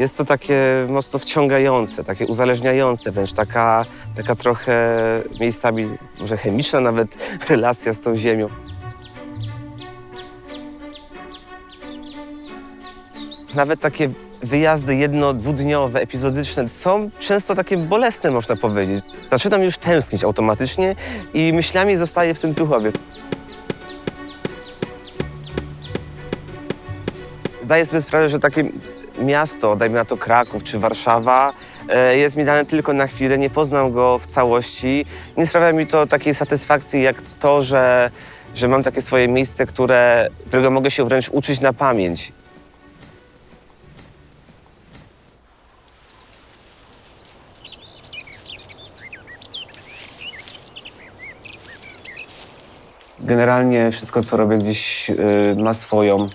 Jest to takie mocno wciągające, takie uzależniające wręcz, taka trochę miejscami może chemiczna nawet relacja z tą ziemią. Nawet takie wyjazdy jedno-dwudniowe, epizodyczne są często takie bolesne, można powiedzieć. Zaczynam już tęsknić automatycznie i myślami zostaję w tym Tuchowie. Zdaję sobie sprawę, że takie miasto, dajmy na to Kraków czy Warszawa, jest mi dane tylko na chwilę, nie poznam go w całości. Nie sprawia mi to takiej satysfakcji jak to, że mam takie swoje miejsce, którego mogę się wręcz uczyć na pamięć. Generalnie wszystko, co robię gdzieś ma swoją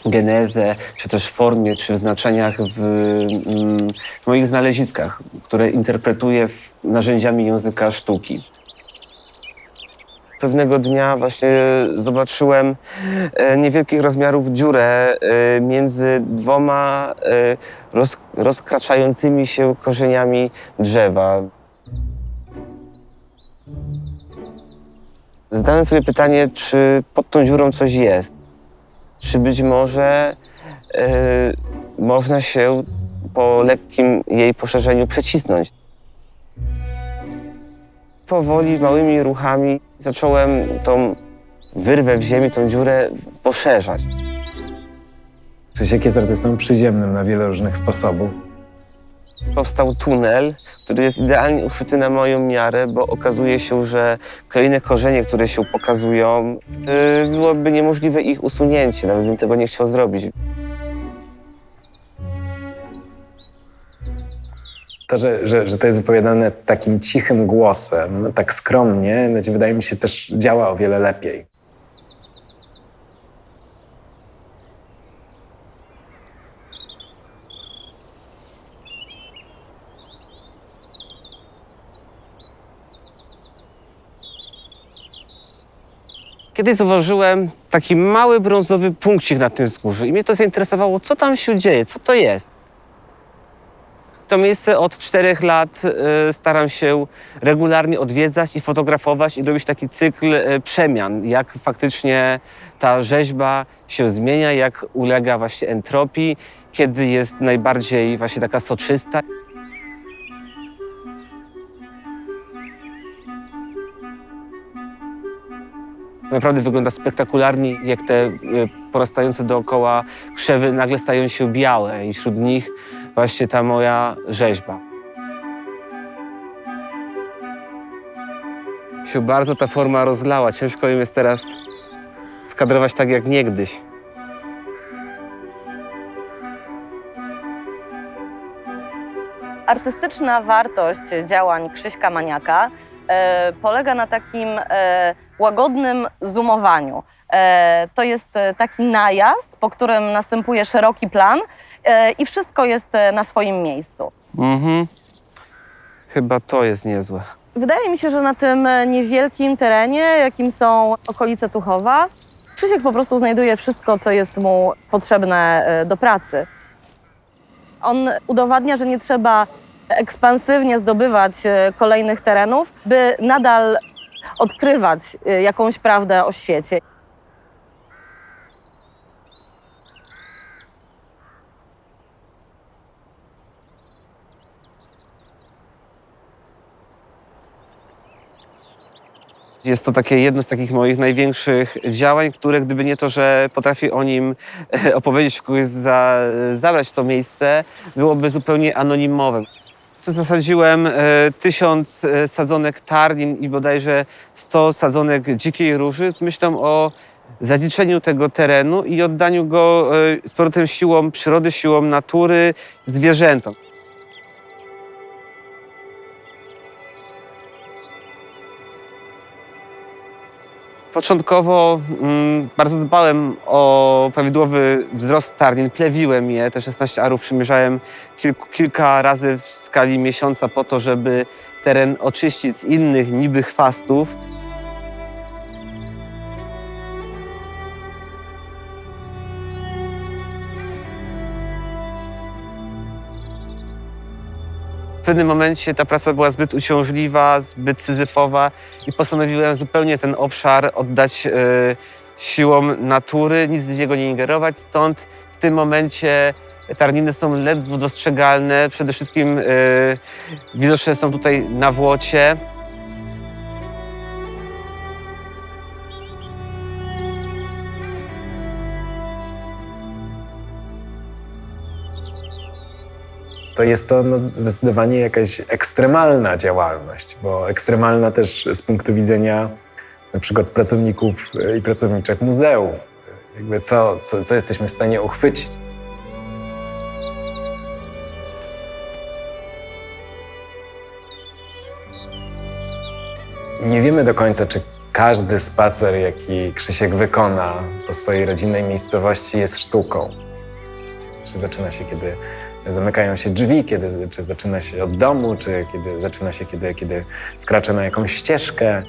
genezę, czy też w formie, czy w znaczeniach w moich znaleziskach, które interpretuję narzędziami języka sztuki. Pewnego dnia właśnie zobaczyłem niewielkich rozmiarów dziurę między dwoma rozkraczającymi się korzeniami drzewa. Zadałem sobie pytanie, czy pod tą dziurą coś jest. Czy być może można się po lekkim jej poszerzeniu przecisnąć. Powoli, małymi ruchami zacząłem tą wyrwę w ziemi, tą dziurę poszerzać. Krzysiek jest artystą przyziemnym na wiele różnych sposobów. Powstał tunel, który jest idealnie uszyty na moją miarę, bo okazuje się, że kolejne korzenie, które się pokazują, byłoby niemożliwe ich usunięcie, nawet bym tego nie chciał zrobić. To, że to jest wypowiadane takim cichym głosem, no, tak skromnie, znaczy, wydaje mi się, też działa o wiele lepiej. Kiedyś zauważyłem taki mały brązowy punkcik na tym wzgórzu i mnie to zainteresowało, co tam się dzieje, co to jest. To miejsce od 4 lat staram się regularnie odwiedzać i fotografować i robić taki cykl przemian, jak faktycznie ta rzeźba się zmienia, jak ulega właśnie entropii, kiedy jest najbardziej właśnie taka soczysta. Naprawdę wygląda spektakularnie, jak te porastające dookoła krzewy nagle stają się białe i wśród nich właśnie ta moja rzeźba. Się bardzo ta forma rozlała, ciężko ją jest teraz skadrować tak jak niegdyś. Artystyczna wartość działań Krzyśka Maniaka polega na takim łagodnym zoomowaniu. To jest taki najazd, po którym następuje szeroki plan i wszystko jest na swoim miejscu. Chyba to jest niezłe. Wydaje mi się, że na tym niewielkim terenie, jakim są okolice Tuchowa, Krzysiek po prostu znajduje wszystko, co jest mu potrzebne do pracy. On udowadnia, że nie trzeba ekspansywnie zdobywać kolejnych terenów, by nadal odkrywać jakąś prawdę o świecie. Jest to jedno z takich moich największych działań, które gdyby nie to, że potrafię o nim opowiedzieć, kogoś zabrać w to miejsce, byłoby zupełnie anonimowe. Tu zasadziłem 1000 sadzonek tarnin i bodajże 100 sadzonek dzikiej róży z myślą o zaliczeniu tego terenu i oddaniu go z powrotem siłom przyrody, siłom natury, zwierzętom. Początkowo bardzo dbałem o prawidłowy wzrost tarnin, plewiłem je, te 16 arów przymierzałem kilka razy w skali miesiąca po to, żeby teren oczyścić z innych niby chwastów. pewnym momencie ta praca była zbyt uciążliwa, zbyt syzyfowa i postanowiłem zupełnie ten obszar oddać siłom natury, nic w niego nie ingerować. Stąd w tym momencie tarniny są ledwo dostrzegalne. Przede wszystkim widoczne są tutaj na Włocie. To jest to zdecydowanie jakaś ekstremalna działalność, bo ekstremalna też z punktu widzenia na przykład pracowników i pracowniczek muzeów. Jakby co jesteśmy w stanie uchwycić. Nie wiemy do końca, czy każdy spacer, jaki Krzysiek wykona po swojej rodzinnej miejscowości, jest sztuką. Czy zaczyna się, kiedy zamykają się drzwi, czy zaczyna się od domu, czy kiedy zaczyna się, kiedy wkracza na jakąś ścieżkę.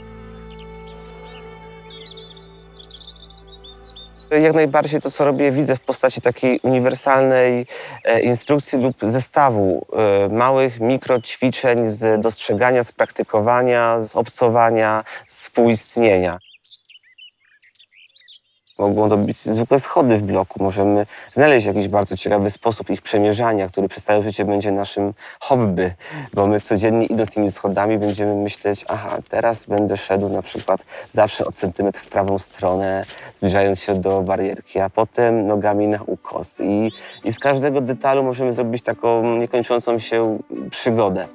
Jak najbardziej to, co robię, widzę w postaci takiej uniwersalnej instrukcji lub zestawu małych mikroćwiczeń z dostrzegania, z praktykowania, z obcowania, z współistnienia. Mogą to być zwykłe schody w bloku. Możemy znaleźć jakiś bardzo ciekawy sposób ich przemierzania, który przez całe życie będzie naszym hobby, bo my codziennie idąc tymi schodami będziemy myśleć, aha, teraz będę szedł na przykład zawsze o centymetr w prawą stronę, zbliżając się do barierki, a potem nogami na ukos. I z każdego detalu możemy zrobić taką niekończącą się przygodę.